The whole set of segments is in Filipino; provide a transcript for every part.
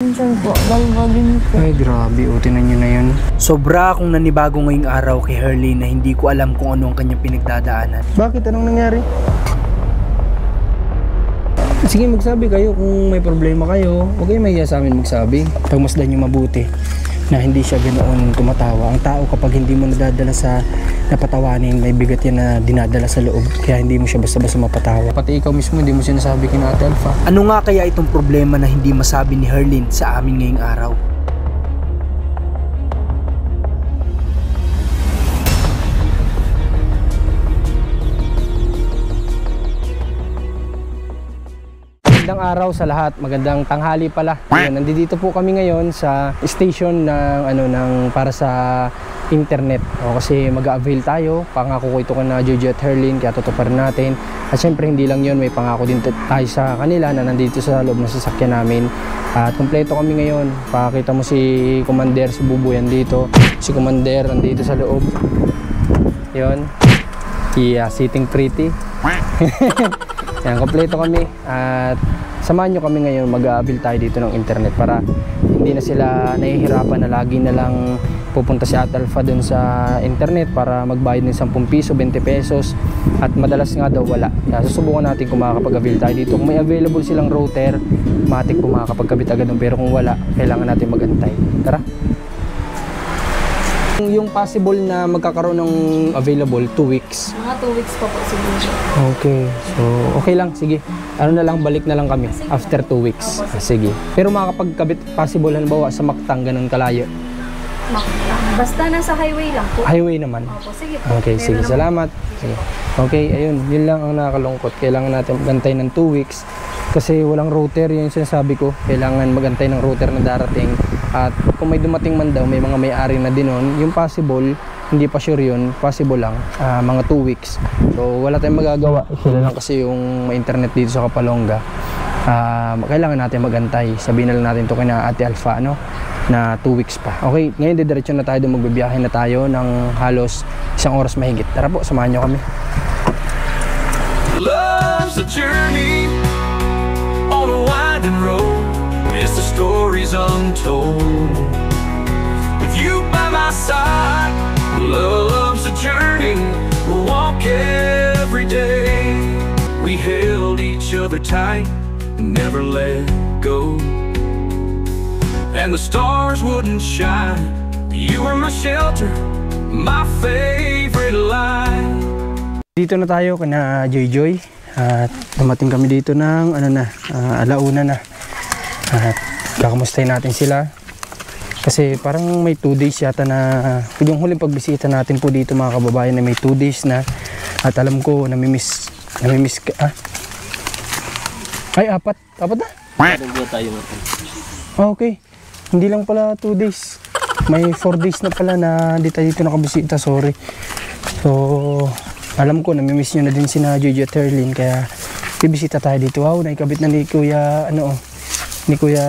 minsan po, galgalin po. Ay, grabe. O, tinan nyo na yun. Sobra akong nanibago ngayong araw kay Herlene na hindi ko alam kung ano ang kanyang pinagdadaanan. Bakit? Anong nangyari? Sige, magsabi kayo kung may problema kayo. Huwag kayo mahiya sa amin magsabi. Pagmasdan nyo mabuti na hindi siya ganoon tumatawa. Ang tao kapag hindi mo nadadala sa napatawanin, may bigat yan na dinadala sa loob. Kaya hindi mo siya basta-basta mapatawa. Pati ikaw mismo, hindi mo sinasabi kina Ate Alpha. Ano nga kaya itong problema na hindi masabi ni Herlene sa amin ngayong araw? Magandang araw sa lahat, magandang tanghali pala. Ayan, nandito po kami ngayon sa station ng para sa internet. Kasi mag-a-avail tayo. Pangako ko ito na Jojo at Herlene, kaya tutuparin natin. At syempre hindi lang yun, may pangako din tayo sa kanila na nandito sa loob ng sasakyan namin. At kumpleto kami ngayon. Pakita mo si Commander, si Buboy dito. Si Commander nandito sa loob. Yun. Yeah, sitting pretty. Yan, kompleto kami at samahan nyo kami ngayon, mag-a-avail tayo dito ng internet para hindi na sila nahihirapan na lagi na lang pupunta si Ate Alpha dun sa internet para magbayad ng 10 piso, 20 pesos at madalas nga daw wala. Kaya susubukan natin kung makakapag-avail tayo dito. Kung may available silang router, matik po makakapagkabit agad dun, pero kung wala, kailangan natin mag-antay. Tara! Yung possible na magkakaroon ng available, 2 weeks. Mga 2 weeks pa po siguro. Okay. So, okay lang. Sige. Ano na lang, balik na lang kami after 2 weeks. Opo, sige. Pero makakapagkabit possible, halimbawa sa Mactang, ganun kalayo. Mactang. Basta nasa highway lang po. Highway naman. Opo, sige po. Okay, sige. Salamat. Sige. Okay, ayun. Yun lang ang nakakalungkot. Kailangan natin magantay ng 2 weeks. Kasi walang router, yun yung sinasabi ko. Kailangan magantay ng router na darating. At kung may dumating man daw, may mga may-ari na din nun. Yung possible, hindi pa sure yun, possible lang, mga 2 weeks. So wala tayong magagawa. Sila lang kasi yung internet dito sa Kapalonga. Kailangan natin magantay. Sabihin na lang natin ito kay na Ate Alpha, na 2 weeks pa. Okay, ngayon didiretso na tayo, magbibiyahe na tayo ng halos 1 oras mahigit. Tara po, samahan nyo kami. Love's a journey on a winding road. It's the stories untold. With you by my side, love's a journey. We'll walk every day. We held each other tight and never let go. And the stars wouldn't shine. You were my shelter, my favorite light. Dito na tayo kana Joy. At dumating kami dito ng alauna na. At kakamustahin natin sila kasi parang may 2 days yata na yung huling pagbisita natin po dito mga kababayan na may 2 days na at alam ko namimiss ka. Ay, apat na? Okay, hindi lang pala 2 days, may 4 days na pala na hindi tayo dito nakabisita, sorry. So alam ko namimiss nyo na din sina Jojo at Herlene, kaya bibisita tayo dito. Wow, naikabit na ni Kuya ni Kuya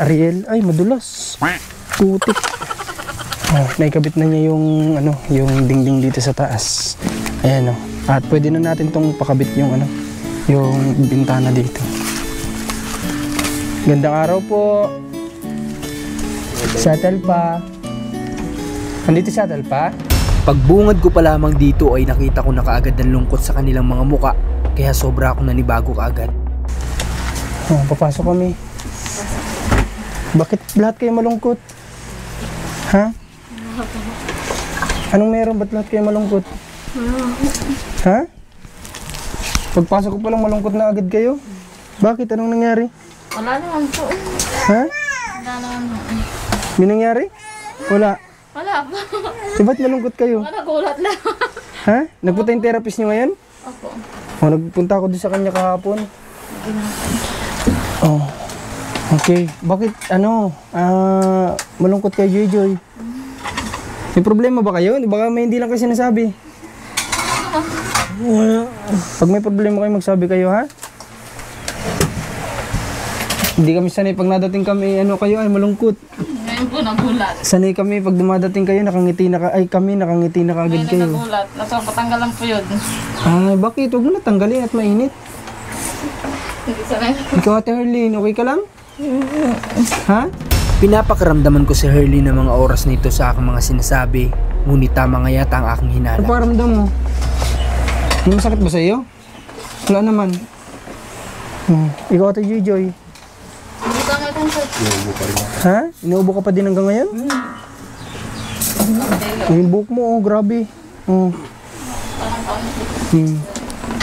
Ariel. Ay, madulas. Putik. Naikabit na niya yung yung dingding dito sa taas. Ayan At pwede na natin tong pakabit yung yung bintana dito. Gandang araw po. Sa Alpha. Andito sa Alpha? Pagbungad ko pa lamang dito ay nakita ko na kaagad ng lungkot sa kanilang mga muka. Kaya sobra akong nanibago kaagad. Papasok kami. Bakit lahat kayo malungkot? Ha? Anong meron? Ba't lahat kayo malungkot? Ha? Pagpasok ko palang malungkot na agad kayo? Bakit? Anong nangyari? Wala naman po. Ha? Wala naman po. May nangyari? Wala. Wala po. Ba't malungkot kayo? Nagulat lang. Ha? Nagpunta yung therapist niyo ngayon? Opo. Nagpunta ako din sa kanya kahapon. Okay. Bakit malungkot kayo, Joy? May problema ba kayo? Baka may hindi lang kayo sinasabi. Pag may problema kayo, magsabi kayo, ha? Hindi kami sanay pag nadating kami, kayo ay malungkot. Ngayon po nagulat. Sanay kami pag dumadating kayo, nakangiti na kaagad kayo. Nagulat. Nasa patanggalan po yun. Ay, bakit? Huwag mo na tanggalin at mainit. Hindi sanay. Ikaw, Ate Herlene, okay ka lang? Ha? Pinapakaramdaman ko si Hurley ng mga oras nito sa aking mga sinasabi. Ngunit tama nga yata ang aking hinala. Ano pakiramdam mo? May masakit ba sa iyo? Wala naman. Ikaw ate Joy. Hindi ka nga kung Ha? Inuubo ka pa din hanggang ngayon? Yung buhok mo, grabe.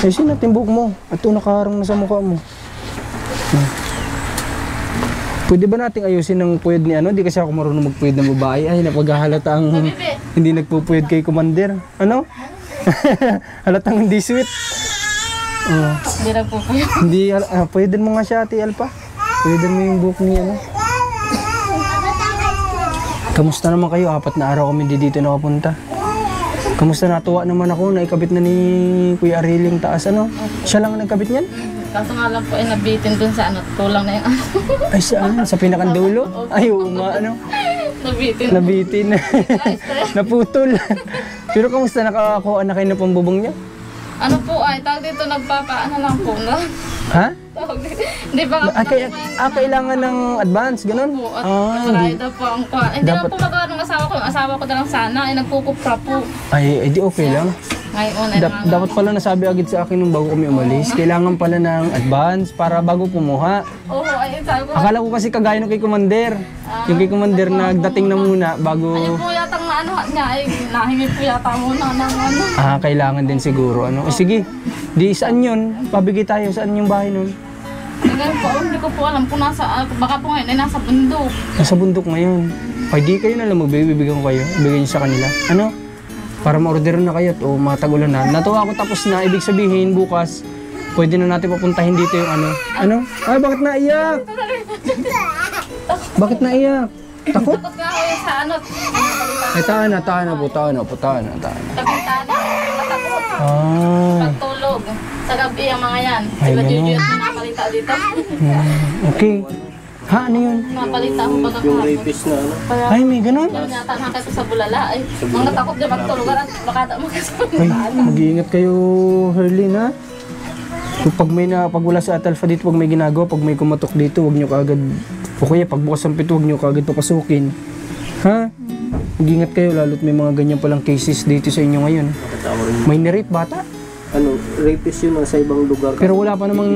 Ayusin natin yung buhok mo. At ito nakaharang na sa mukha mo. Pwede ba nating ayusin ng puyod ni ano? Di kasi ako marunong magpuyod ng babae. Ay, napaghahalata ang hindi nagpupuyod kay Commander. Ano? Halatang hindi sweet. Hindi na po po yun. Hindi, pwede mo nga siya, Ate Alpa. Pwede mo yung buhok ni ano. Kamusta naman kayo? 4 na araw kami dito nakapunta. Kamusta, natuwa naman ako na ikabit na ni Kuya Ariling taas ano? Siya lang ang nagkabit niyan? Kaso nga lang po ay nabitin dun sa ano. Kulang na yung ano. Ay saan? Sa pinakandulo? Ay oo nga ano? Nabitin. Naputol. Pero kamusta, nakakuha na kayo na pambubong niya? Ano po ay, tawag dito nagpapaano lang po na. Ha? Tawag dito. Hindi ba nga po kailangan ng advance, ganun? po. At marami daw po ang kuha. Hindi Dapat- lang po magawa ng asawa ko. Yung asawa ko na lang sana ay nagkukupra po. Ay, di okay lang. Ngayon ay Dapat pala nasabi agad sa akin nung bago kami umalis, kailangan pala ng advance para bago kumuha. Oo, ay sabi ko. Akala ko kasi kagaya nung kay Commander. Yung kay Commander nagdating na muna bago... Ayun po yata ang ano niya ay nahingi po yata muna ng ano. Kailangan din siguro. Ano? Sige, di saan yun? Pabigay tayo, saan yung bahay nun? Ngayon po, hindi ko po alam kung nasa, baka po ngayon ay nasa bundok. Nasa bundok ngayon. Ay di kayo na lang magbibigyan ko kayo. Ibigay niyo sa kanila. Ano? Para ma-order na kayo o matagulan na. Natuwa ako tapos na. Ibig sabihin bukas, pwede na natin papuntahin dito yung ano. Ano? Ay, bakit naiyak? Bakit naiyak? Takot? Takot nga ako yung sa ano. Ay, tahan na po. Kapitana, matakot. Pagtulog. Sa gabi ang mga yan. Ay, Sila ganun. Juju at napalita dito. Okay. Ha, ano yun? Napalita ako baga kahapon. Kaya Ay, may ganun? yun yata nakita sa bulala. Ay, mga takot din magtulog. At baka makasama. Ay, mag-iingat kayo, Hurley, na. Pag wala sa Atalfa dito, pag may ginagawa, pag may kumatok dito, huwag nyo kaagad, o kaya pagbukas ng pito, huwag nyo kaagad papasukin. Ha? Mag-ingat kayo, lalo't may mga ganyan palang cases dito sa inyo ngayon. May nirape bata? Ano, rapist yun sa ibang lugar. Pero wala pa namang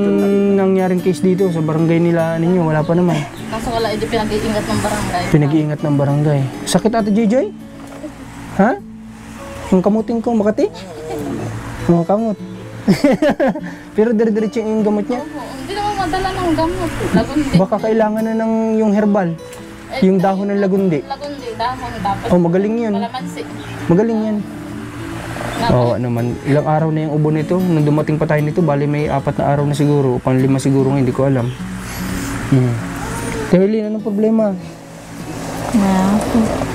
nangyaring case dito sa barangay nila ninyo, wala pa naman. Kaso wala, hindi pinag-iingat ng barangay. Pinag-iingat ng barangay. Sakit ate JJ? Ha? Yung kamutin ko, Makati? Mga kamot. Pero dire-diretso yung gamot niya. Oo, hindi naman madala ng gamot. Lagundi. Baka kailangan na ng yung herbal. Yung dahon ng lagundi. Lagundi, dahon dapat. Oh, magaling yun. Kalamansi. Magaling yan. Oo naman. Ilang araw na yung ubo nito. Nung dumating pa tayo nito, bali may 4 na araw na siguro. Pang 5 siguro nga, hindi ko alam. Kahili, anong problema?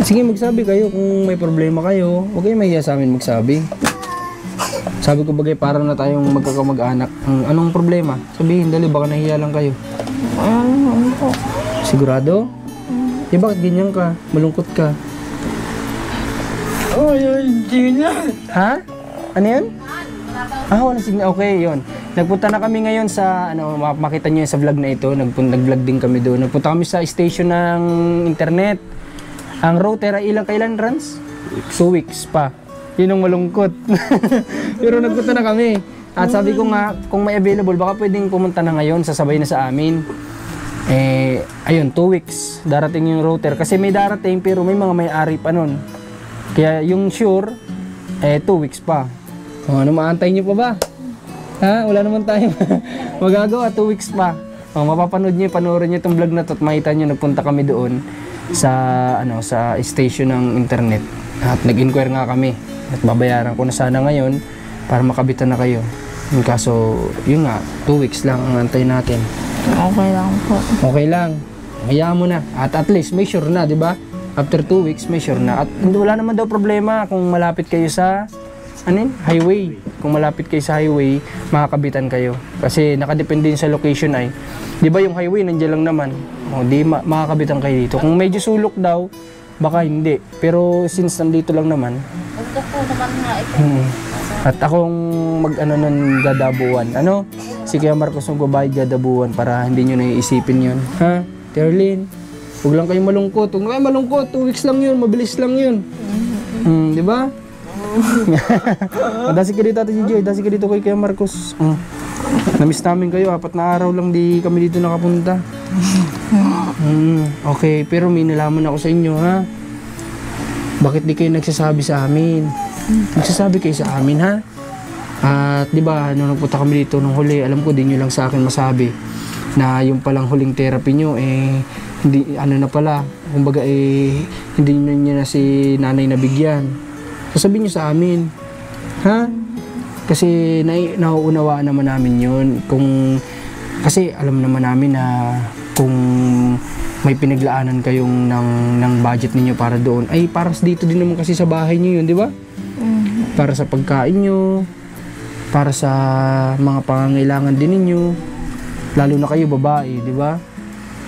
Sige, magsabi kayo kung may problema kayo. Huwag kayo mahiya sa amin magsabi. Sabi ko bagay, parang na tayong magkakamag-anak. Anong problema? Sabihin, dali, baka nahiya lang kayo. Sigurado? Eh, bakit ganyan ka? Malungkot ka? Hindi na. Ha? Ano yun? Walang signal. Okay, yun. Nagpunta na kami ngayon sa, makita nyo sa vlog na ito. Nag-vlog din kami doon. Nagpunta kami sa station ng internet. Ang router ay kailan runs? 2 weeks pa. Yun ang malungkot. Pero nagpunta na kami. At sabi ko nga, kung may available, baka pwedeng pumunta na ngayon, sasabay na sa amin. Ayun, 2 weeks. Darating yung router. Kasi may darating, pero may mga may-ari pa nun. Kaya yung sure, 2 weeks pa. Ano, maantay nyo pa ba? Ha? Wala naman tayo magagawa, 2 weeks pa. Mapapanood nyo, panoorin nyo itong vlog na to at makita nyo, nagpunta kami doon sa, sa station ng internet. At nag-inquire nga kami. At babayaran ko na sana ngayon para makabitan na kayo. Yung kaso, yun nga, 2 weeks lang ang antay natin. Okay lang po. Okay lang. Hayaan mo na. At least, may sure na, di ba? After 2 weeks, may sure na. At wala naman daw problema kung malapit kayo sa highway. Kung malapit kayo sa highway, makakabitan kayo. Kasi nakadepende sa location ay. Di ba yung highway, nandiyan lang naman. Di makakabitan kayo dito. Kung medyo sulok daw, baka hindi. Pero since nandito lang naman, Gusto po naman nga ito. At akong mag-ano nun dadabuan. Ano? Si Kuya Marcos magbabayad dadabuan para hindi nyo naiisipin yun. Ha? Terlin, huwag lang kayong malungkot. Huwag lang kayong malungkot. 2 weeks lang yun. Mabilis lang yun. Di ba? Dasi ka dito, Ate Gigi. Dasi ka dito kay Kuya Marcos. Namiss namin kayo. 4 na araw lang di kami dito nakapunta. Okay, pero may nalaman ako sa inyo, ha? Bakit di kayo nagsasabi sa amin? Nagsasabi kayo sa amin, ha? At di ba, nung nagpunta kami dito nung huli, alam ko di nyo lang sa akin masabi na yung palang huling therapy nyo, hindi, ano na pala, kumbaga hindi nyo na si nanay nabigyan. Sasabihin nyo sa amin, ha? Kasi nauunawaan naman namin yun. Kasi alam naman namin na kung may pinaglaanan kayong ng budget ninyo para doon, ay para dito din naman kasi sa bahay nyo yun, di ba? Para sa pagkain nyo, para sa mga pangangailangan din ninyo, lalo na kayo babae, di ba?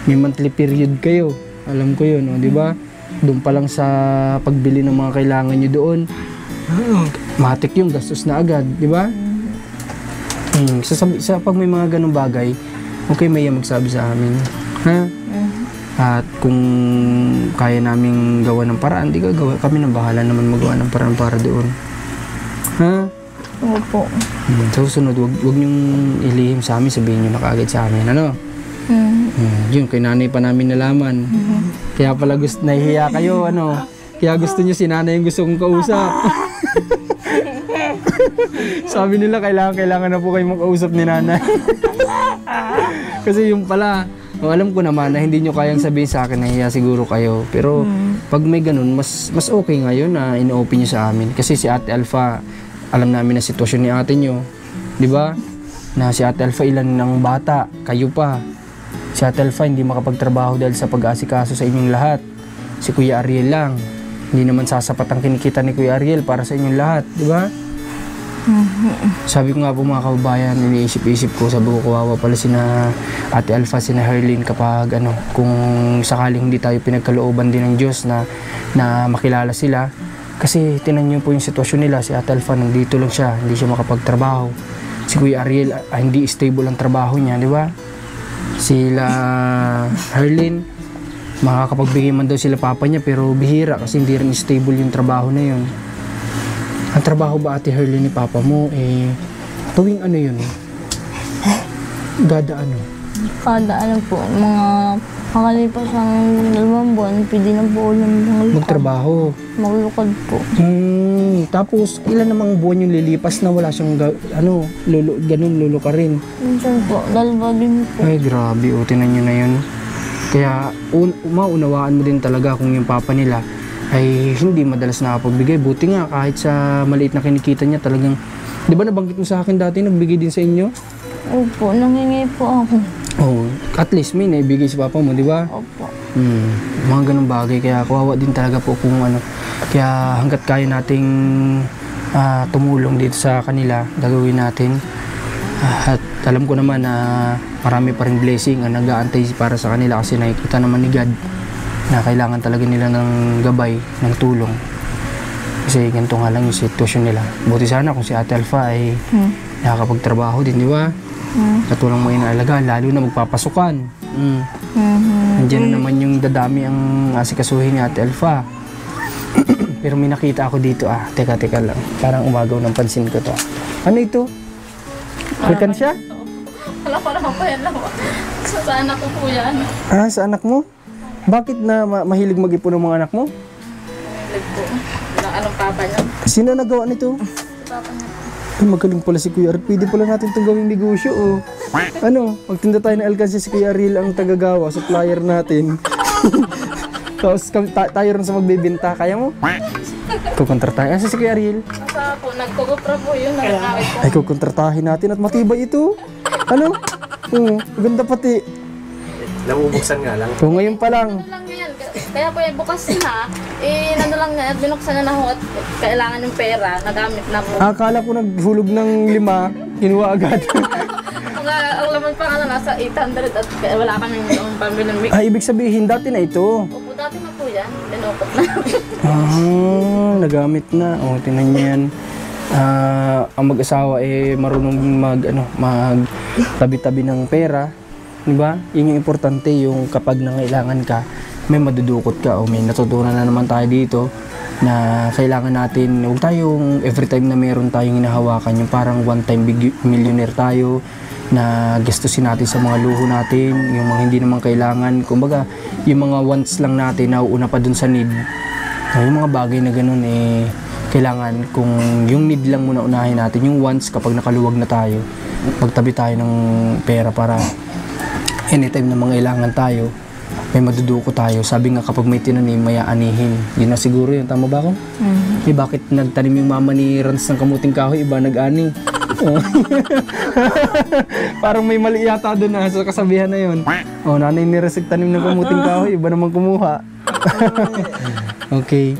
May monthly period kayo, alam ko yun, di ba? Doon pa lang sa pagbili ng mga kailangan nyo doon, matik yung gastos na agad, di ba? Sa pag may mga ganung bagay, okay, may magsabi sa amin, ha? At kung kaya naming gawa ng paraan, di ka gawa, kami nang bahala naman magawa ng paraan para doon, ha? Opo. Sa susunod, wag niyong ilihim sa amin, sabihin niyo na kaagad sa amin, ano? Yun, kay nanay pa namin nalaman. Kaya pala nahihiya kayo, ano? Kaya gusto niyo si nanay yung gusto kong kausap. Sabi nila, kailangan na po kayo makausap ni nanay. Kasi yung pala, alam ko naman na hindi nyo kayang sabihin sa akin, nahihiya siguro kayo. Pero pag may ganun, mas okay ngayon na ino-open nyo sa amin. Kasi si Ate Alpha, alam namin na sitwasyon ni ate nyo. Di ba? Na si Ate Alpha ilan ng bata, kayo pa. Si Ate Alpha hindi makapagtrabaho dahil sa pag-aasikaso sa inyong lahat. Si Kuya Ariel lang. Hindi naman sasapat ang kinikita ni Kuya Ariel para sa inyong lahat. Di ba? Sabi ko nga po mga kababayan, iniisip-isip ko, sabi ko kawawa pala sina Ate Alpha, sina Herlin kapag kung sakaling hindi tayo pinagkalooban din ng Diyos na makilala sila. Kasi tinan niyo po yung sitwasyon nila, si Ate Alpha nandito lang siya, hindi siya makapagtrabaho. Si Kuya Ariel, hindi stable ang trabaho niya, di ba? Sila Herlin, makakapagbigay man daw sila papa niya pero bihira kasi hindi rin stable yung trabaho na yun. Ang trabaho ba Ate Herlin ni papa mo, tuwing ano yun? Kada ano? Kada ano po, mga makalipas ang 2 buwan, pwede na po ulit magtrabaho. Maglukad po. Tapos, ilan namang buwan yung lilipas na wala siyang lulu ka rin? Minsan po, 2 din po. Ay, grabe. Tinan nyo na yun. Kaya, maunawaan mo din talaga kung yung papa nila ay hindi madalas nakapagbigay. Buti nga, kahit sa maliit na kinikita niya talagang, di ba nabanggit mo sa akin dati, nagbigay din sa inyo? Opo, nangingi po ako. Oh, at least may naibigay si papa mo, di ba? Opo. Mga ganung bagay, kaya kawawa din talaga po kung kaya hanggat kaya nating tumulong dito sa kanila, gagawin natin. At alam ko naman na marami pa rin blessing ang nag-aantay para sa kanila kasi nakikita naman ni God na kailangan talaga nila ng gabay, ng tulong. Kasi ganito nga lang yung sitwasyon nila. Buti sana kung si Ate Alpha ay nakakapagtrabaho din, di ba? At walang may inaalaga, lalo na magpapasukan. Nandiyan na naman yung dadami ang asikasuhin ni Ate Alpha. Pero may nakita ako dito, teka lang. Parang umagaw ng pansin ko to. Ano ito? Alkansya? Wala ko naman pa yan lang. Sa anak ko po yan. Sa anak mo? Bakit na mahilig mag-ipon ng mga anak mo? Mahilig po. Anong papa niya? Sino nagawa nito? Sa papa niya. Ay, magaling pala si Kuya Ariel. Pwede pala natin itong gawing negosyo, oh. Magtinda tayo ng alkansya, si Kuya Ariel ang tagagawa, supplier natin. Tapos tayo rin sa magbibenta. Kaya mo? Kukontratahin. Si Kuya Ariel? Nasa po, nagkukupra po yun. Nagkakawit po. Ay, kukontratahin natin at matibay ito. Ganda pati. Nabubuksan nga lang. Kung ngayon pa lang. Ano lang yan. Kaya po bukas na, nando lang na, binuksan na ho at kailangan yung pera, nagamit na po. Akala ko naghulog ng 5, kinuha agad. Ang laman pa nga nasa 800 at wala kami ng pambilang mix. Ibig sabihin, dati na ito. Opo, dati na po yan. Binukot na. Nagamit na. Tinan niyo yan. ang mag-asawa marunong magtabi-tabi ng pera, di ba? Yun yung importante, yung kapag nangailangan ka, may madudukot ka o may natutunan na naman tayo dito na kailangan natin, huwag tayong every time na meron tayong hinahawakan, yung parang one time big millionaire tayo na gastusin natin sa mga luho natin, yung mga hindi naman kailangan, kumbaga yung mga wants lang natin na uuna pa dun sa need. Yung mga bagay na ganun kailangan kung yung need lang muna unahin natin, yung wants kapag nakaluwag na tayo, magtabi tayo ng pera para anytime na mangailangan tayo, may maduduko tayo. Sabi nga kapag may tinanim, may aanihin. Yun na siguro yun. Tama ba ako? Bakit nagtanim yung mama ni Rans ng kamuting kahoy, iba nag-ani? Parang may mali yata doon na sa kasabihan na yun. Nanay ni Rans nagtanim ng kamuting kahoy, iba naman kumuha. Okay.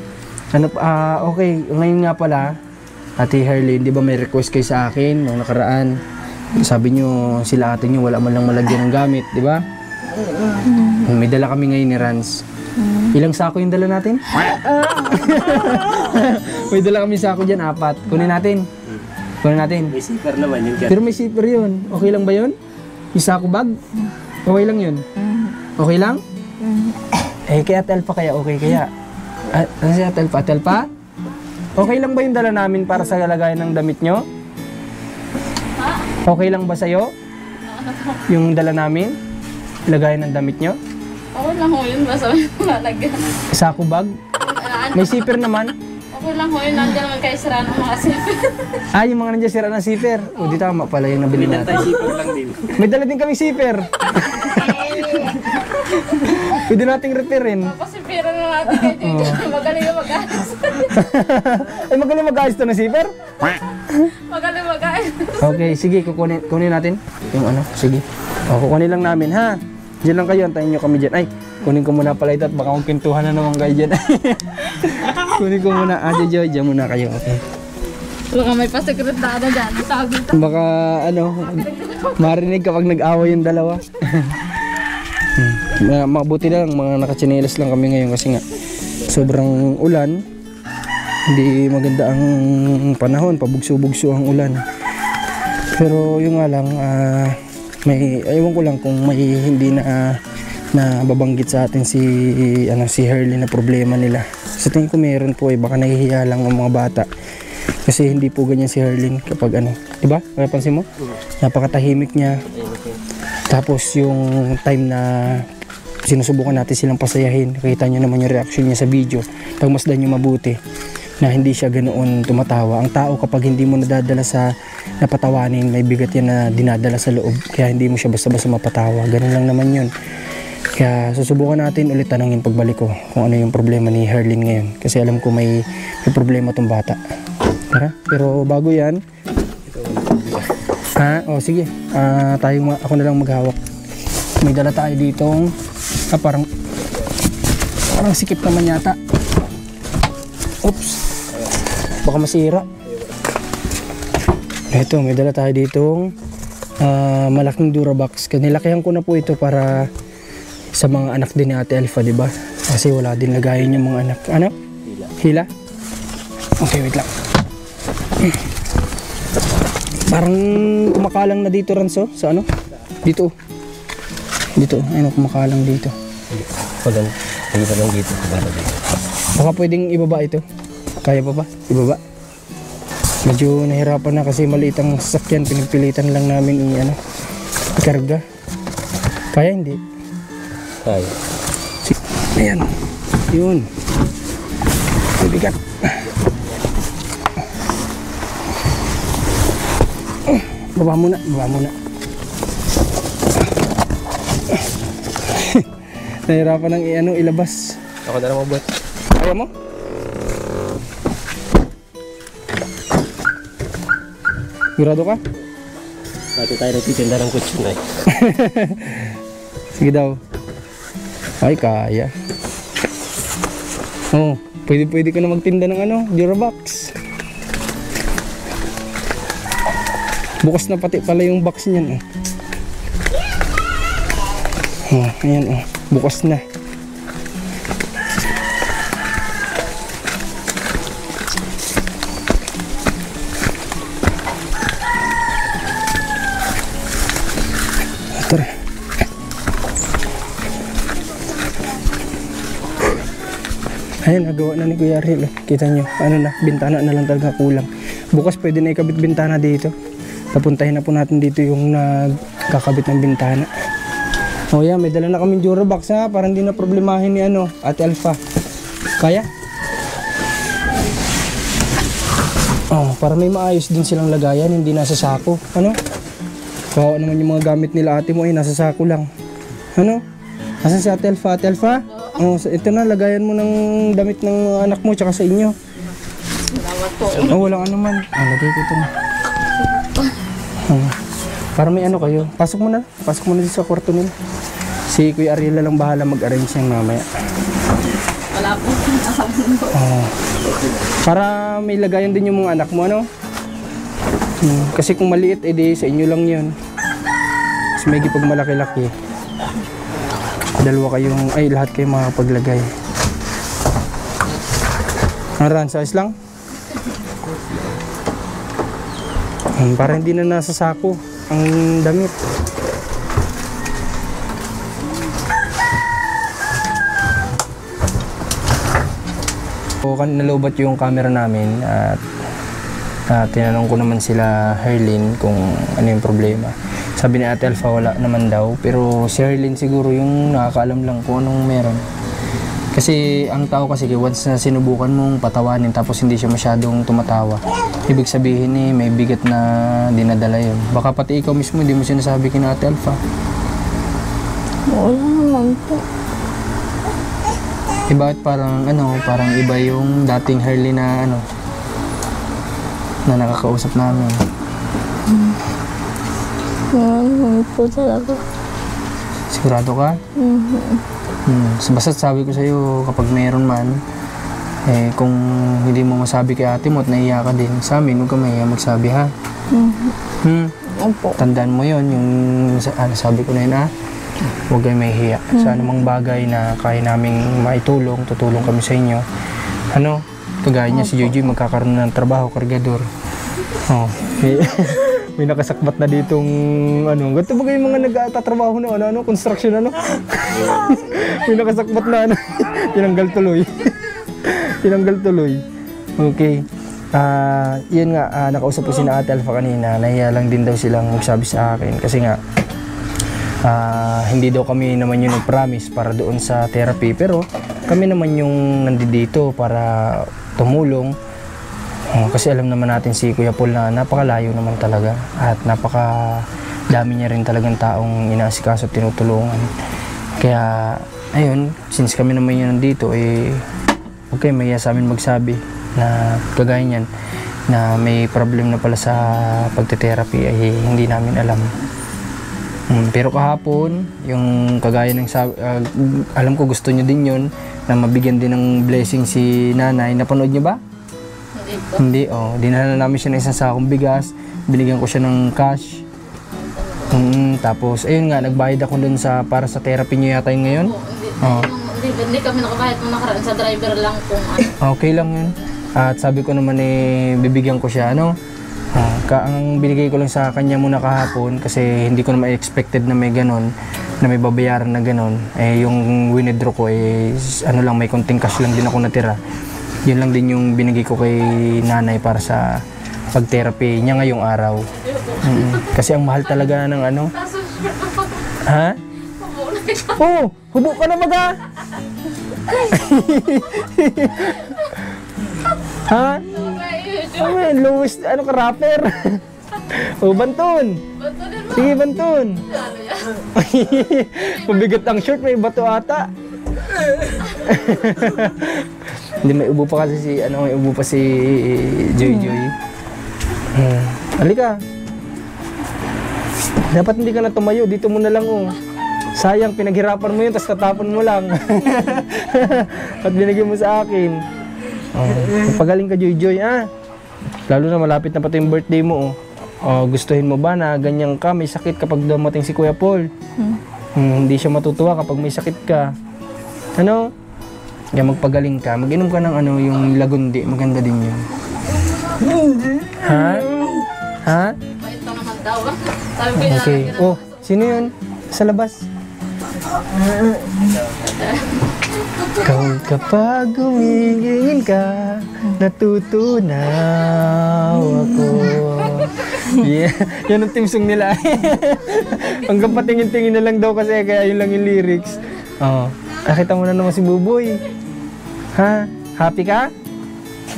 Okay, ngayon nga pala, Ate Herlyn, di ba may request kayo sa akin nung nakaraan? Sabi nyo, sila ate nyo, wala man lang malagyan ng gamit, di ba? May dala kami ngayon ni Rans. Ilang sako yung dala natin? May dala kami sako dyan, 4. Kunin natin. May zipper naman yung Pero may zipper yun. Okay lang ba yun? Yung sako bag? Okay lang yun? Okay lang? Kaya Telpa kaya okay kaya? Ano siya Telpa? Telpa? Okay lang ba yung dala namin para sa lagayan ng damit nyo? Okay lang ba sa'yo? Yung dala namin? Lagayan ng damit nyo? Okay lang ho yun, basta may malagyan. Sako bag? May zipper naman? Okay lang ho yun, nandiyan naman kayo sira ng mga zipper. Yung mga nandiyan sira ng zipper. Di tama pala yung nabili natin. zipper lang din. May dala din kami zipper. Pwede nating repairin. Kasi pera na natin kayo dito, magaling yung mag-ayos. Magaling mag-ayos to na zipper? Magaling mag-ayos. Okay, sige, kunin natin. Yung sige. Kukunin lang namin, ha? Diyan lang kayo, antayin nyo kami dyan. Ay, kunin ko muna pala ito at baka magpintuhan na naman kayo dyan. Kunin ko muna. Joy, dyan muna kayo, okay? Baka may pa-secret na dyan, tawag dito. Baka, marinig kapag nag-away yung dalawa. Mabuti lang, mga nakatsinelas lang kami ngayon kasi nga sobrang ulan. Hindi maganda ang panahon, pabugso-bugso ang ulan. Pero yung nga lang, ewan ko lang kung may hindi na babanggit sa atin si Herlyn na problema nila. Sa tingin ko meron po baka nahihiya lang ang mga bata. Kasi hindi po ganyan si Herlyn kapag diba? Napansin mo? Napakatahimik niya. Tapos yung time na sinusubukan natin silang pasayahin, kita nyo naman yung reaction niya sa video. Pagmasdan nyo mabuti na hindi siya ganoon tumatawa. Ang tao kapag hindi mo nadadala sa napatawanin, may bigat yan na dinadala sa loob. Kaya hindi mo siya basta-basta mapatawa. Ganun lang naman yun. Kaya susubukan natin ulit tanongin pagbalik ko kung ano yung problema ni Herlyn ngayon. Kasi alam ko may problema tong bata. Tara, pero bago yan, sige. Ako na lang maghawak. May dala tayo ditong parang sikip naman yata. Oops. Baka masira. Ito, may dala tayo ditong malaking Durabox. Nilakihan ko na po ito para sa mga anak din ni Ate Alpha, di ba? Kasi wala din lagayin yung mga anak. Ano? Hila? Okay, wait lang. Parang kumakalang na dito, Ranso. Sa Dito. Ayun, kumakalang dito. Pagkita lang dito. Baka pwedeng ibaba ito. Kaya pa ba? Ibaba? Medyo nahirapan na kasi maliit ang sasakyan. Pinagpilitan lang namin ikarga. Kaya hindi? Kaya. Ayan. Yun. Bibigat. Baba muna. Nahirapan ng ilabas. Ako na lang mabuhat. Kaya mo? Sigurado ka? Dati tayo nagtitinda ng kutsyon ay. Sige daw. Ay, kaya. Pwede ka na magtinda ng Durabox. Bukas na pati pala yung box niyan. Ayan, bukas na. Ayan, nagawa na ni Kuya Ariel. Kita nyo, ano na, bintana na lang talaga kulang. Bukas pwede na ikabit bintana dito. Papuntahin na po natin dito yung nagkakabit ng bintana. O yan, may dala na kaming Durabox ha, para hindi na problemahin ni Ate Alpha. Kaya? Oh, para may maayos din silang lagayan, hindi nasa sako. Ano? Kawawa naman yung mga gamit nila ate mo, nasa sako lang. Ano? Asan si Ate Alpha? Ate Alpha? Oh, ito na, lagayan mo ng damit ng mga anak mo tsaka sa inyo. Salamat po. Oh, walang ano man. Lagay ko ito na. Para may ano kayo. Pasok mo na dito sa kwarto nila. Si Kuya Ariel lang bahala mag-arrange yan mamaya. Wala po. Oh. Para may lagayan din yung mga anak mo, ano? Kasi kung maliit, edi sa inyo lang yun. Kasi may pag malaki-laki, dalawa kayong, lahat kayo makapaglagay. Aran, size lang? Para hindi na nasa sako ang damit. So, nalobat yung camera namin at tinanong ko naman sila Herlin kung ano yung problema. Sabi ni Ate Alpha wala naman daw, pero si Herlin siguro yung nakakaalam lang kung anong meron. Kasi ang tao kasi once na sinubukan mong patawanin tapos hindi siya masyadong tumatawa, ibig sabihin may bigat na dinadala yun. Baka pati ikaw mismo hindi mo sinasabi kina Ate Alpha. Wala naman po. Bakit parang parang iba yung dating Herlin na na nakakausap namin. Wala naman po talaga. Sigurado ka? Basta sabi ko sa'yo, kapag meron man, kung hindi mo masabi kay ate mo at naiya ka din, sa amin, huwag ka mahiya magsabi, ha? Opo. Tandaan mo yon yung sabi ko na yun, ha? Huwag kayo mahihiya. Sa anumang bagay na kaya naming maitulong, tutulong kami sa inyo. Kagaya niya si Jojoy, magkakaroon ng trabaho, kargador. Oh, may nakasakbat na ditong ganito ba kayo mga nagtatrabaho na construction may nakasakbat na tinanggal tuloy. Okay. Yun nga, nakausap ko si Ate Alpha kanina, nahiya lang din daw silang magsabi sa akin kasi nga hindi daw kami naman yung nag-promise para doon sa therapy, pero kami naman yung nandito para tumulong. Kasi alam naman natin si Kuya Paul na napakalayo naman talaga at napakadami niya rin talagang taong inaasikaso at tinutulungan. Kaya ayun, since kami naman yun nandito, okay, may sa amin magsabi na kagaya niyan na may problem na pala sa pagte-therapy ay hindi namin alam. Pero kahapon, yung kagaya ng alam ko gusto niyo din yun na mabigyan din ng blessing si nanay. Napanood niyo ba? Hindi, dinala namin siya ng isang sakong bigas, binigyan ko siya ng cash. Tapos, ayun nga, nagbayad ako dun para sa therapy niyo yata yung ngayon. Hindi kami nakabayad nung nakaraan, sa driver lang kung Okay lang yun. At sabi ko naman bibigyan ko siya, ang binigay ko lang sa kanya muna kahapon kasi hindi ko naman expected na may ganon, na may babayaran na ganon. Yung withdraw ko, lang, may konting cash lang din ako natira. Yun lang din yung binigay ko kay nanay para sa pag-therapy niya ngayong araw. Kasi ang mahal talaga ng Ha? Hubo ka na baga? Ha? Lowest, ka, rapper? Banton. Sige, banton. Pabigat ang short, may bato ata. Hindi, may ubo pa kasi si Joy. Halika. Dapat hindi ka na tumayo, dito mo na lang Sayang, pinaghirapan mo yun, tapos tatapon mo lang. At binigyan mo sa akin. Pagaling ka, Joy, ha? Lalo na malapit na pati yung birthday mo, gustuhin mo ba na ganyan ka, may sakit kapag dumating si Kuya Paul? Hindi siya matutuwa kapag may sakit ka. Kaya magpagaling ka, mag-inom ka ng yung lagundi, maganda din yun. Ha? ito naman daw. Okay. Sino yun? Sa labas? Kapag gumigingin ka, natutunaw ako. Yeah. Yan ang team song nila. Hanggang patingin-tingin na lang daw kasi kaya yun lang yung lyrics. Oh. Nakita mo na naman si Buboy. Ha? Happy ka?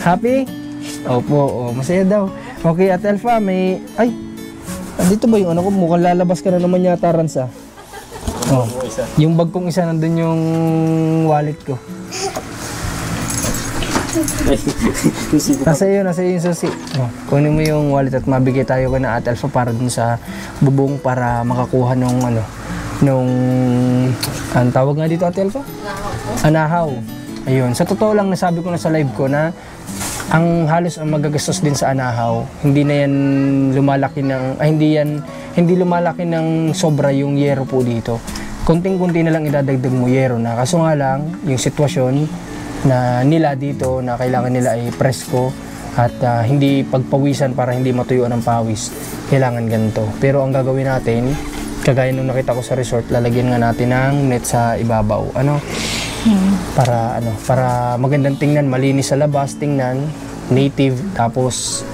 Happy? Opo, masaya daw. Okay, Ate Alpha, may... Ay! Dito ba yung ano ko? Mukhang lalabas ka na naman yata, Ransa. Oh, yung bag kong isa nandun yung wallet ko. Nasa iyo yung susi. Oh, kunin mo yung wallet at mabigay tayo kay na Ate Alpha para dun sa bubong para makakuha nung ano, nung ang tawag nga dito Ate Alpha? Anahaw. Ayun, sa totoo lang nasabi ko na sa live ko na ang halos ang magagastos din sa anahaw, hindi na yan lumalaki ng hindi lumalaki ng sobra yung yero po dito. Konting-kunti na lang idadagdag mo yero na. Kaso nga lang, yung sitwasyon na nila dito na kailangan nila ay presko at hindi pagpawisan para hindi matuyuan ng pawis. Kailangan ganito. Pero ang gagawin natin, kagaya nung nakita ko sa resort, lalagyan nga natin ng net sa ibabaw. Para magandang tingnan, malinis sa labas, tingnan, native, tapos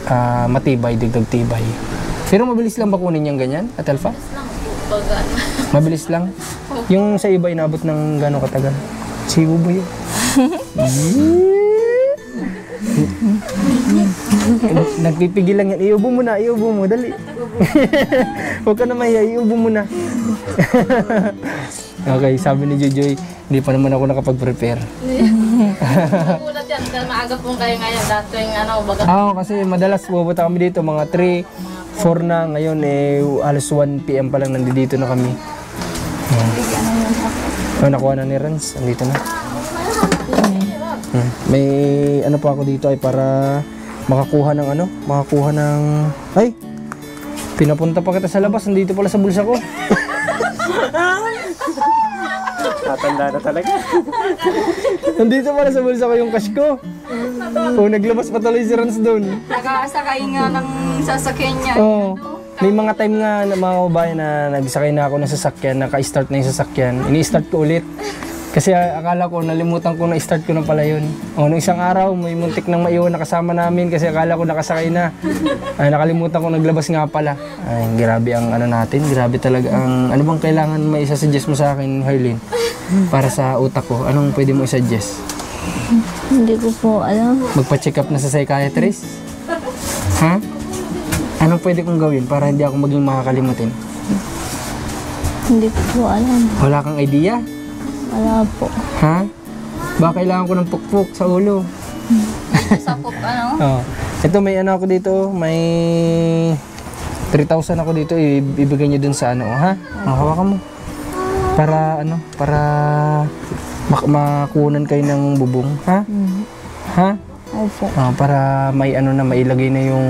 matibay, digdag tibay. Pero mabilis lang ba kunin yung ganyan, At Alpha? Mabilis lang? Yung sa iba inabot ng gano'ng katagal? Si Buboy. Nagpipigil lang yan. Iubo mo na, dali. Huwag ka na mahiya, iubo mo na. Okay, sabi ni Jojoy, hindi pa naman ako nakapag-prepare. Nagulat yan, dahil maaga pong kayo ngayon, dahil tuwing baga. Kasi madalas pupunta kami dito, mga 3, 4 na. Ngayon, alas 1 PM pa lang nandito na kami. Nakuha na ni Renz, nandito na. May ano pa ako dito ay para makakuha ng ay, pinapunta pa kita sa labas, nandito pala sa bulsa ko. Tatanda na talaga. Nandito pala sa bulsa ko yung cash ko. Naglabas pa tuloy si Renz doon. Nakasakay nga ng sasakyan niya. May mga time nga na mga kabayan na nagsakay na ako ng sasakyan, naka-start na yung sasakyan, ini-start ko ulit. Kasi akala ko, nalimutan ko na i-start ko na pala yun. Nung isang araw, may muntik nang maiwan na kasama namin kasi akala ko nakasakay na. Nakalimutan ko, naglabas nga pala. Ay, grabe ang natin, grabe talaga ang... Ano bang kailangan may isa-suggest mo sa akin, Harleen? Para sa utak ko, anong pwede mo i-suggest? Hindi ko po alam. Magpa-check up na sa psychiatrist? Ha? Anong pwede kong gawin para hindi ako maging makakalimutin? Hindi ko po alam. Wala kang idea? Wala po. Ha? Baka kailangan ko ng pukpuk sa ulo. Sa pop, Ito may ako dito, may 3,000 ako dito, ibigay niyo dun sa ha? Hawakan mo. Para makunan kayo ng bubong, ha? Ha? Opo. Para may mailagay na yung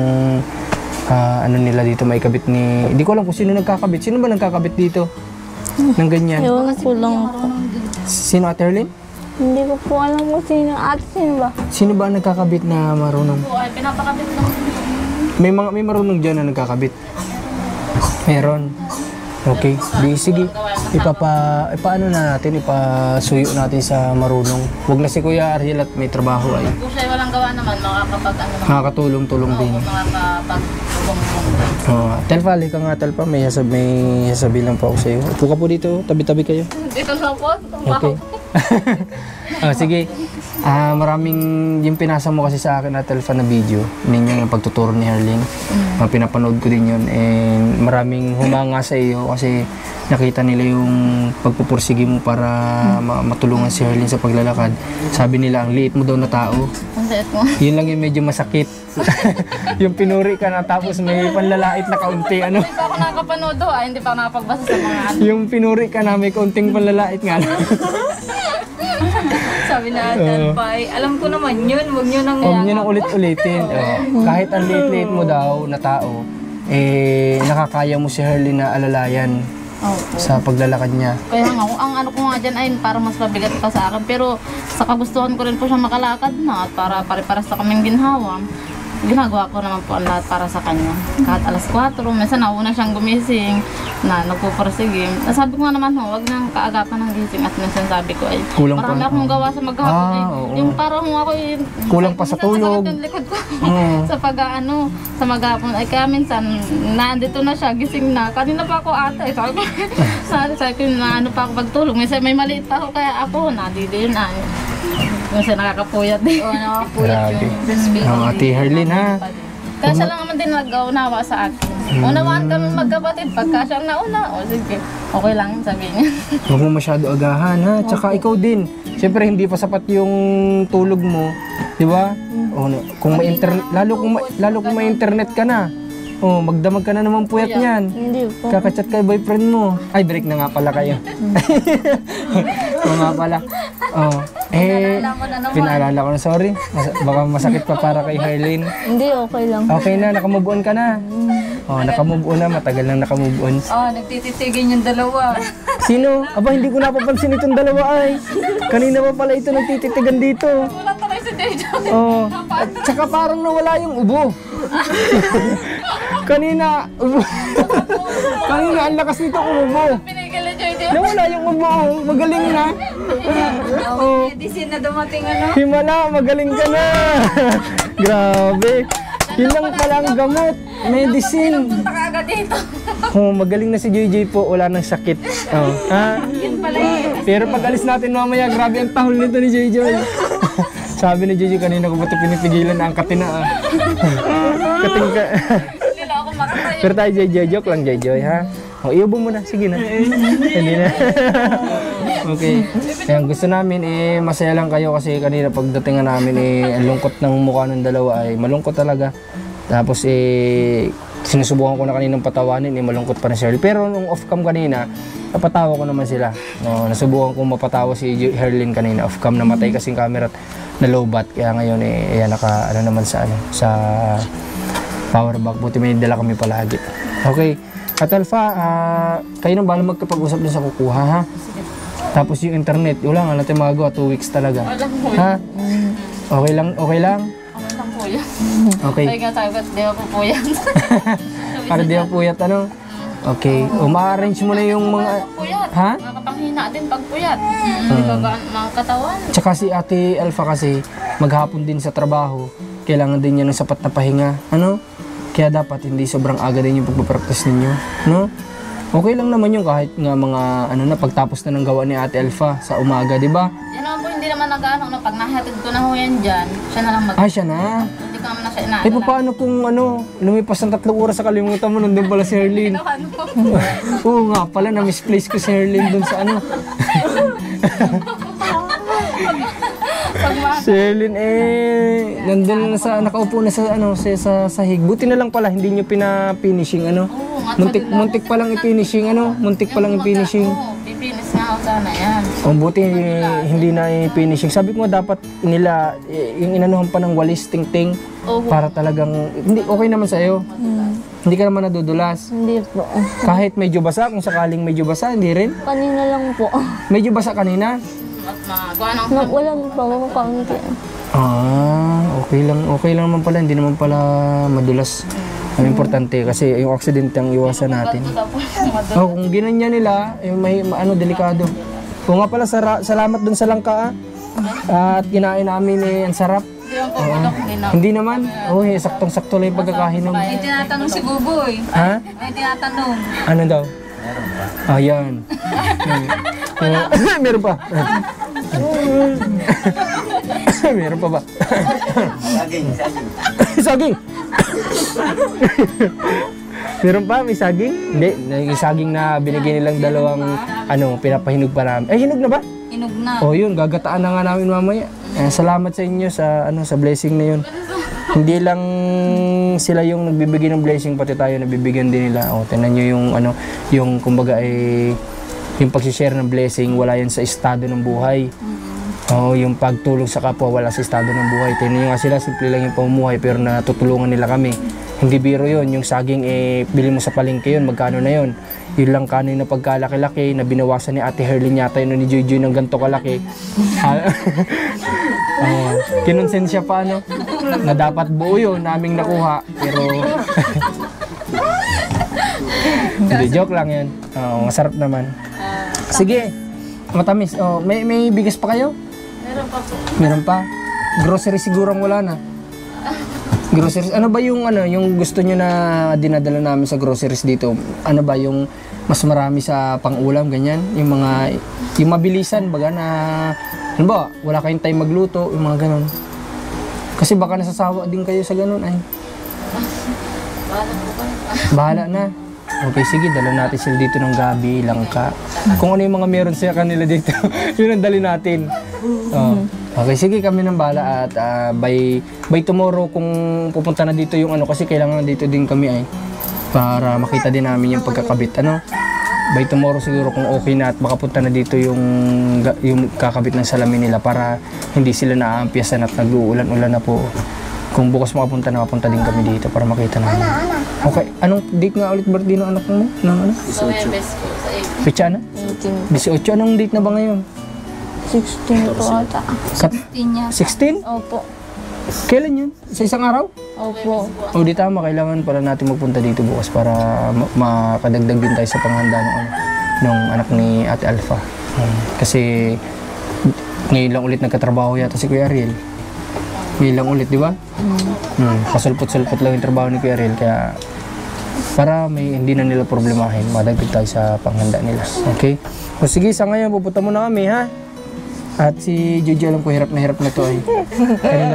nila dito, may kabit ni... Hindi ko alam kung sino nagkakabit. Sino ba nagkakabit dito? Ng ganyan. Ewan ko lang po. Sino, Ate Harleen? Hindi ko po alam kung sino. Sino ba? Sino ba ang nagkakabit na marunong? Ay, pinapakabit lang. May marunong dyan na nagkakabit. Meron. Okay. Sige. Ipaano na natin, ipasuyo natin sa marunong. Huwag na si Kuya Ariel at may trabaho ay. Kung siya walang gawa naman, Makakatulong-tulong din. Telfa, halika nga Telfa. May sasabihin lang po ako sa iyo. Upo ka po dito, tabi-tabi kayo. Dito na po. Okay. Sige. Maraming yung pinasa mo kasi sa akin na Telfa na video ninyo yung pagtuturo ni Harleen. Pinapanood ko din yun and maraming humanga sa iyo kasi nakita nila yung pagpupursige mo para matulungan si Harleen sa paglalakad. Sabi nila ang liit mo daw na tao. Ang liit mo. Yun lang yung medyo masakit. Yung pinuri ka na tapos may panlalait na kaunti Hindi pa ako nakapanood hindi pa ako nakapagbasa sa mga Yung pinuri ka na may kaunting panlalait nga. Sabi na Alpay, alam ko naman yun, huwag nyo nang ulit-ulitin. Kahit ang liit-liit mo daw na tao, nakakaya mo si Harleen na alalayan sa paglalakad niya. Kaya nga, ang ko nga dyan ay parang mas mabigat pa sa akin. Pero sa kagustuhan ko rin po siyang makalakad na at para pare-paras na kaming ginhawa. Ginagawa ko naman po ang lahat para sa kanya. Kahit alas 4, minsan nauna siyang gumising. na nagpupursige. Sabi ko nga naman ho, wag nang kaagapan ng gising at minsan sabi ko ay Kulang pa. marami akong gawa sa maghapon eh. oo. Yung parang ako eh, Kulang pa sa tulog. Yung likod ko Oo. sa sa maghapon ay kaya minsan nandito na siya, gising na. Kanina pa ako ata eh. Sabi ko na ano pa ako pagtulog. Minsan may maliit pa ako kaya ako nadidin ay. Minsan nakakapuyat din. Oo, nakapuyat Grabe. yung Ang Ate Herlin ha. Kaya siya lang naman din nag-unawa sa akin. Unawaan kami magkapatid. Pagka siyang nauna, o sige, okay lang sabi niya. Huwag mo masyado agahan ha. Tsaka ikaw din. Siyempre hindi pa sapat yung tulog mo. Di ba? O, kung may internet, lalo kung may internet ka na. Oh, magdamag ka na naman puyat niyan. Hindi po. Kakachat kay boyfriend mo. Ay, break na nga pala kayo. Oo nga pala. Oh. Pinaalala ko na, sorry. Baka masakit pa para kay Herlin. Hindi, okay lang. Okay na, nakamove on ka na. Oh, nakamove on na, matagal nang nakamove on. Nagtititigin yung dalawa. Sino? Aba, hindi ko napapansin itong dalawa ay. Kanina pa pala ito nagtititigan dito. Wala tuloy si Dejo. Oh. At saka parang nawala yung ubo. Kanina, ubo. Kanina, ang lakas nito umubo. Pinigil ni Dejo. Nawala yung ubo. Magaling na. Oh. Medicine na dumating Himala, magaling ka na. Grabe. Yun lang pala ang gamot. Medicine. Agad dito. Oh, magaling na si JJ po. Wala nang sakit. Oh. Ha? Pero pag alis natin mamaya, grabe ang tahol nito ni JJ. Sabi ni JJ kanina ko ba't pinipigilan na ang katina ah. Kating ka. Hindi na ako makatayo. Pero tayo JJ, joke lang JJ ha. O, iubo mo na. Sige na. Hindi na. Okay. Kaya gusto namin masaya lang kayo kasi kanina pagdating namin ang lungkot ng mukha ng dalawa ay malungkot talaga. Tapos sinusubukan ko na kaninang patawanin malungkot pa rin si Herlin. Pero nung off-cam kanina, napatawa ko naman sila. No, nasubukan ko mapatawa si Herlin kanina. Off-cam namatay kasing camera at na-lowbat. Kaya ngayon naka naman sa power bank. Buti may dala kami palagi. Okay. At Alpha, kayo nang bahala magkapag-usap din sa kukuha ha. Tapos yung internet, wala nga natin magawa, 2 weeks talaga. Ha? Okay lang? Okay lang? Okay lang po yan. Okay. Kaya nga sabi ko, di ako po yan. Para di ako puyat, ano? Okay. O, ma-arrange mo na yung mga... Puyat. Ha? Nakapanghina din pag puyat. Hindi ka mga katawan. Tsaka si Ate Alpha kasi, maghapon din sa trabaho, kailangan din niya ng sapat na pahinga. Ano? Kaya dapat hindi sobrang aga din yung pagpapractice ninyo. No? Okay lang naman yung kahit nga mga pagtapos na ng gawa ni Ate Alpha sa umaga, di ba? Yan naman po, hindi naman nag-ano. Pag nahatid ko na ho yan dyan, siya na lang Ah, siya na. Hindi ka naman na siya inaano. Paano kung lumipas ng 3 oras sa kalimutan mo, nandun pala si Herlin. Oo nga pala, na-misplace ko si Herlin dun sa Si Herlin nandun na nakaupo na sa sa sahig. Buti na lang pala hindi niyo pina-finishing Muntik pa lang i-finishing muntik pa lang i-finishing. Oo, pipinis nga ako sana yan. Buti hindi na i-finishing. Sabi ko nga dapat nila yung inanuhan pa ng walis ting-ting para talagang hindi okay naman sa iyo. Hindi ka naman nadudulas. Hindi po. Kahit medyo basa, kung sakaling medyo basa, hindi rin. Kanina lang po. Medyo basa kanina. At magawa ng Wala pa ako kaunti. Okay lang naman pala, hindi naman pala madulas. Ang importante kasi yung aksidente ang iwasan natin. Kung ginanya nila, may delikado. Kung nga pala, salamat dun sa langka at kinain namin ang sarap. Hindi naman. Saktong-sakto lang yung pagkakahinom. May tinatanong si Buboy. Ha? May tinatanong. Ano daw? Ayan. Meron pa. Meron pa ba? Saging. Meron pa? May saging? Hindi. Yung saging na binigay nilang dalawang pinapahinog pa namin. Hinog na ba? Hinog na. Yun. Gagataan na nga namin mamaya. Salamat sa inyo sa blessing na yun. Hindi lang sila yung nagbibigay ng blessing, pati tayo nabibigyan din nila. Tingnan nyo yung kumbaga yung pag-share ng blessing, wala yan sa estado ng buhay. Yung pagtulong sa kapwa, wala sa estado ng buhay. Tingnan nyo nga sila, simple lang yung pamumuhay, pero natutulungan nila kami. Hindi biro yun. Yung saging, bili mo sa palengke yun, magkano na yun? Yun lang kanin na pagkalaki-laki, na binawasan ni Ate Herlin yata yun ni Joy ng ganito kalaki. Kinonsensya pa, na dapat buo yun, naming nakuha. Pero Hindi, joke lang yan. Masarap naman. Sige, matamis. May bigas pa kayo? Meron pa po. Meron pa? Grocery siguro wala na. Groceries. Ano ba yung yung gusto niyo na dinadala namin sa groceries dito? Ano ba yung mas marami sa pang-ulam ganyan? Yung mabilisan baga na ano ba, wala kayong time magluto, yung mga ganun. Kasi baka nasasawa din kayo sa ganun ay. Bahala na. Okay, sige, dala natin sila dito ng gabi, langka. Kung ano yung mga meron sa kanila dito, yun ang dali natin. Okay, sige, kami ng bahala at by tomorrow kung pupunta na dito yung kasi kailangan dito din kami ay para makita din namin yung pagkakabit. By tomorrow siguro kung okay na at makapunta na dito yung kakabit ng salamin nila para hindi sila naaampiyasan at nag-uulan-ulan na po. Kung bukas makapunta din kami dito para makita namin. Okay, anong date nga ulit birthday ng anak mo? Sa Webes po, sa 8. Pecha na? 18. 18. Anong date na ba ngayon? 16 po ata. 16 niya. 16? Opo. Kailan yun? Sa isang araw? Opo. O di tama, kailangan pala natin magpunta dito bukas para makadagdag din tayo sa panghanda ng anak ni Ate Alpha. Kasi ngayon lang ulit nagkatrabaho yata si Kuya Ariel. Ngayon lang ulit, di ba? Pasulpot-sulpot lang yung trabaho ni Kuya Ariel, kaya para hindi na nila problemahin, madagdag tayo sa panghanda nila. Okay? O sige, sa ngayon, pupunta muna kami, ha? At si Jojo, alam ko, hirap na to ay.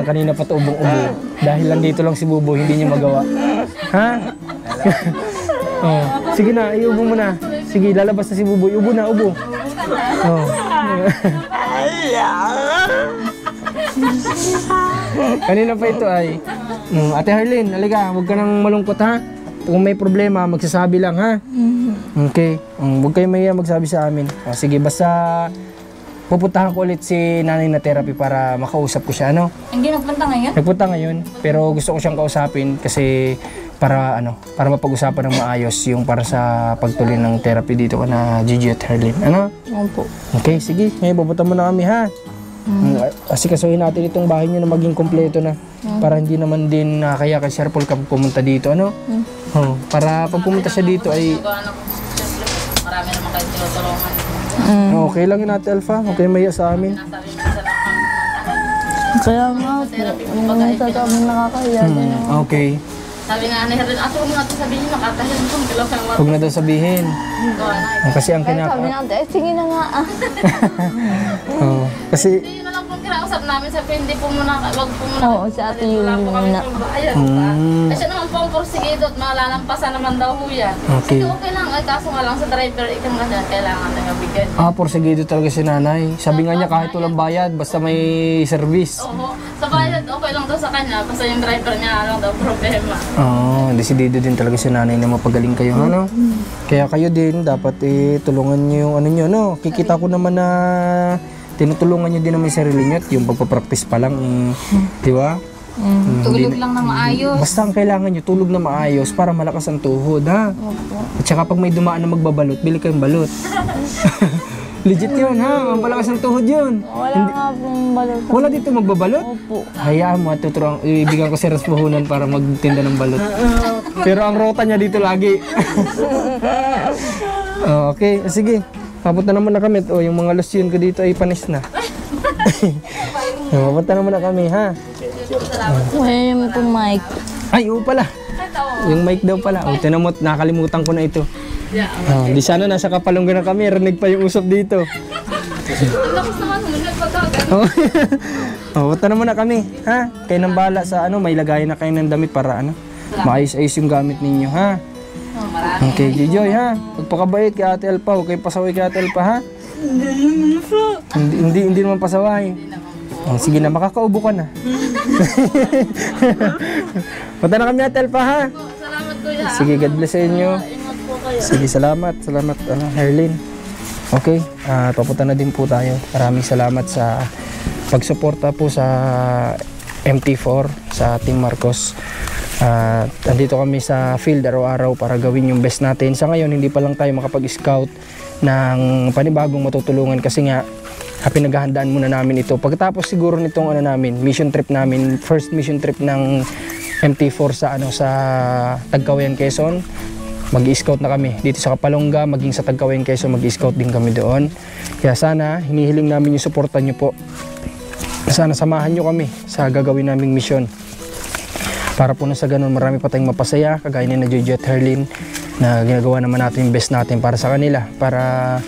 Kanina pa to ubong-ubo. Dahil lang dito lang si Bubo, hindi niya magawa. Ha? Sige na, iubo mo na. Sige, lalabas na si Bubo. Ubo na, ubo. Kanina pa ito ay. Ate Harlene, halika, huwag ka nang malungkot, ha? Kung may problema, magsasabi lang, ha? Okay. Huwag kayo mahiya magsabi sa amin. Sige, basta pupuntahan ko ulit si nanay na therapy para makausap ko siya, Hindi nagpunta ngayon? Nagpunta ngayon, pero gusto ko siyang kausapin kasi para mapag-usapan ng maayos yung para sa pagtuloy ng therapy dito na Gigi at Harlene. Opo. Okay, sige. Ngayon, pupunta muna kami, ha? Asikasuhin natin itong bahay niyo na maging kompleto na. Para hindi naman din kaya kay Sir Paul pumunta dito, para pag pumunta siya dito ay Marami naman kayo tinutulungan. okay lang yun, Ate Alpha. Okay, maya sa amin. Kaya nga po, nagsasabi nakakahiya din. Okay. Sabi nga ni Herlin, huwag mo natin sabihin, nakatahin kung kilaw kang Huwag na daw sabihin. Kasi ang Kaya sabi natin, sige na nga. Kasi Hindi na lang po kinausap namin, sabi hindi po muna, wag po muna. Oo, si Ate Yuli muna. Kasi naman po ang porsigido at malalampasan naman daw po yan. Okay. Sige, okay lang, kaso nga lang sa driver, ikaw nga dyan, kailangan na mabigyan. porsigido talaga si nanay. Sabi nga niya kahit walang bayad, basta may service. Oo, sa bayad, okay lang daw sa kanya, basta yung driver niya lang daw problema. Desidido din talaga si nanay na mapagaling kayo, Kaya kayo din, dapat tulungan niyo yung niyo, Kikita ko naman na tinutulungan niyo din naman yung sarili niyo at yung pagpapractice pa lang, di ba? Tulog lang na maayos. Basta ang kailangan niyo, tulog na maayos para malakas ang tuhod, ha? At saka pag may dumaan na magbabalot, bili kayong balot. Legit yun, ha? Ang malakas ang tuhod yun. Wala nga pong balot. Wala dito magbabalot? Opo. Hayaan mo at ibigyan ko si Ras puhunan para magtinda ng balot. Pero ang rota niya dito lagi. Okay, sige. Papunta naman na kami. Yung mga lotion ko dito ay panis na. Papunta naman na kami, ha? Kaya naman pong mic. Ay, oo pala. Yung mic daw pala. Tinan mo, nakalimutan ko na ito. Di sana nasa Kapalunggan na kami. Rinig pa yung usap dito. Ang lakas naman, humunod pagkagan. Punta naman na kami, ha? Kayo nang bahala sa may lagayan na kayo ng damit para maayos-ayos yung gamit ninyo, ha? Okay, Gijoy, ha? Magpakabait kay Ate Alpha. Huwag kayo pasaway kay Ate Alpha, ha? Hindi naman pasaway. Sige na, makakaubo ka na. Punta na kami, Ate Alpha, ha? Salamat kuya. Sige, God bless sa inyo. Ingat po kayo. Sige, salamat, Herlin. Okay, papunta na din po tayo. Maraming salamat sa pagsuporta po sa MT4, sa Team Marcos. Andito kami sa field araw-araw para gawin yung best natin. Sa ngayon, hindi pa lang tayo makapag-scout ng panibagong matutulungan kasi nga pinaghahandaan muna namin ito. Pagkatapos siguro nitong mission trip namin, first mission trip ng MT4 sa Tagkawayan, Quezon. mag-i-scout na kami dito sa Kapalongga, maging sa Tagkawayan Quezon, mag-i-scout din kami doon. Kaya sana hinihiling namin yung suporta nyo po. Sana samahan nyo kami sa gagawin naming misyon. Para po na sa ganun, marami pa tayong mapasaya, kagaya ni na Jojo at Herlin, na ginagawa naman natin yung best natin para sa kanila, para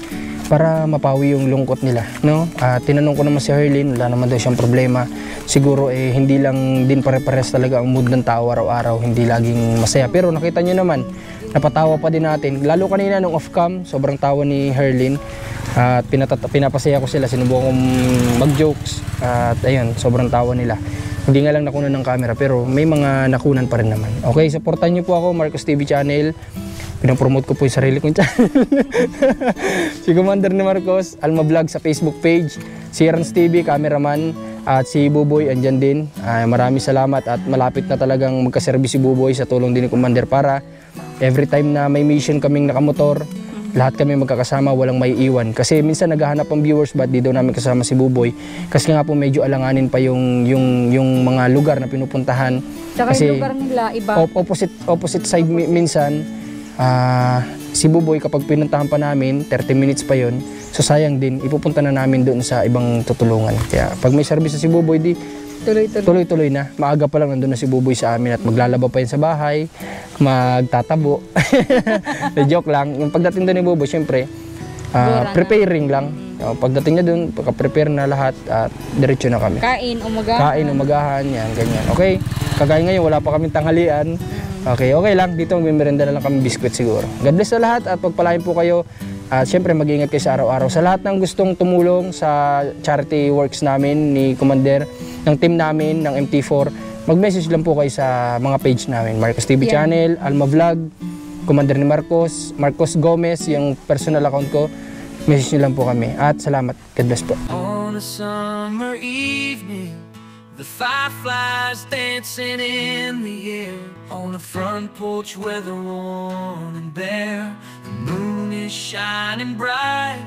mapawi yung lungkot nila, no? Tinanong ko naman si Herlin, wala naman daw siyang problema. Siguro hindi lang din pare-pares talaga ang mood ng tao araw-araw, hindi laging masaya. Pero nakita nyo naman, napatawa pa din natin. Lalo kanina nung off-cam, sobrang tawa ni Herlin. At pinapasaya ko sila, sinubukan kong mag-jokes. At ayun, sobrang tawa nila. Hindi nga lang nakunan ng camera, pero may mga nakunan pa rin naman. Okay, supportan nyo po ako, Marcos TV Channel. Pinapromote ko po yung sarili kong channel. Si Commander ni Marcos, Alma Vlog sa Facebook page. Si Rans TV, cameraman. At si Buboy, andyan din. Maraming salamat at malapit na talagang magkaservice si Buboy sa tulong din ni Commander para every time na may mission kaming nakamotor, lahat kami magkakasama, walang may iwan. Kasi minsan naghahanap ang viewers, ba't di daw namin kasama si Buboy? Kasi nga po medyo alanganin pa yung mga lugar na pinupuntahan. Tsaka kasi yung lugar nila, iba. Opposite side minsan. Si Buboy kapag pinuntahan pa namin, 30 minutes pa yon. So sayang din, ipupunta na namin doon sa ibang tutulungan. Kaya pag may service si Buboy, di tuloy-tuloy na. Maaga pa lang nandun na si Buboy sa amin at maglalaba pa yun sa bahay, magtatabo. Joke lang. Yung pagdating doon ni Buboy, syempre, preparing lang. Pagdating niya doon, prepare na lahat at diretso na kami. Kain, umagahan. Yan, ganyan. Okay? Kagaya ngayon, wala pa kaming tanghalian. Okay lang. Dito magmemerenda na lang kami biskwit siguro. God bless sa lahat at pagpalain po kayo. At syempre mag-iingat kayo sa araw-araw. Sa lahat ng gustong tumulong sa charity works namin ni Commander, ng team namin, ng MT4, mag-message lang po kayo sa mga page namin. Marcos TV Channel, Alma Vlog, Commander ni Marcos, Marcos Gomez, yung personal account ko. Message nyo lang po kami. At salamat. God bless po. On a summer evening, the fireflies dancing in the air. On the front porch where they're warm and bare, the moon is shining bright.